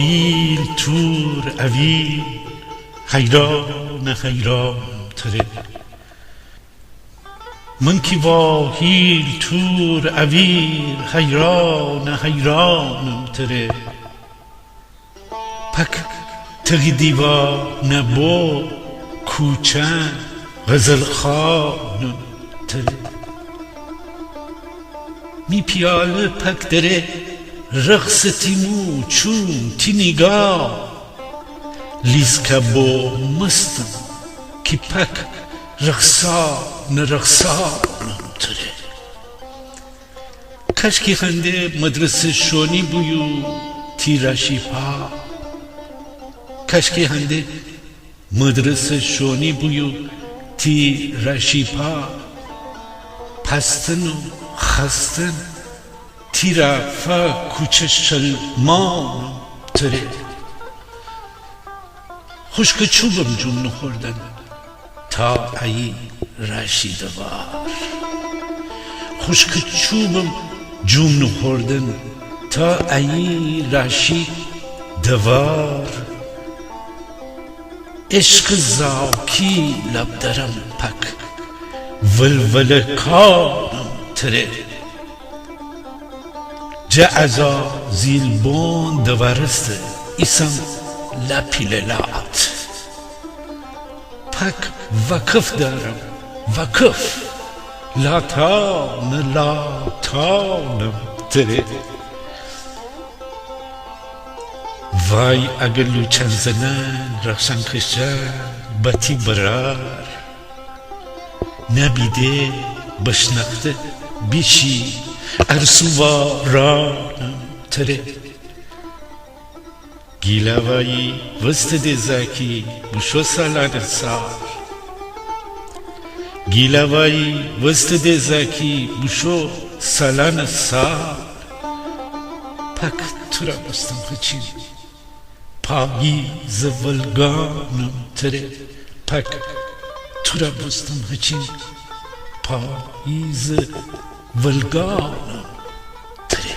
هیل تور اویل حیران حیران تره من کی با هیل تور اویل حیران حیرانم تره پک تگی دیوا نبو کوچن غزل خانم تره می پیاله پک دره رقص تیمو چون تی نگاه لیز کبو مستم کی پک رقصانم تره کشکی خنده مدرسه شونی بویو تی رشی پا کشکی خنده مدرسه شونی بویو تی رشی پا پستن و خستن تی رفا کوچه شلمانم تره خشک چوبم جون نخوردن تا ای رشی دوار خشک چوبم جون نخوردن تا ای رشی دوار عشق زاکی لب درم پک ولول کانم تره جعزا زیلبون دورسته ایسم لپیللات پک وقف دارم وقف لاتانم تره وای اگر لوچن زنن رخشن کشن بطی برار نبیده بشنخته بیشی ارسوارانم تره گیلوایی وسط دزاکی بشو سالان سار گیلوایی وسط دزاکی بشو سالان سار پک تو را بستم خچین پاییز ولگانم تره پک تو را بستم خچین پاییز ولگانم تره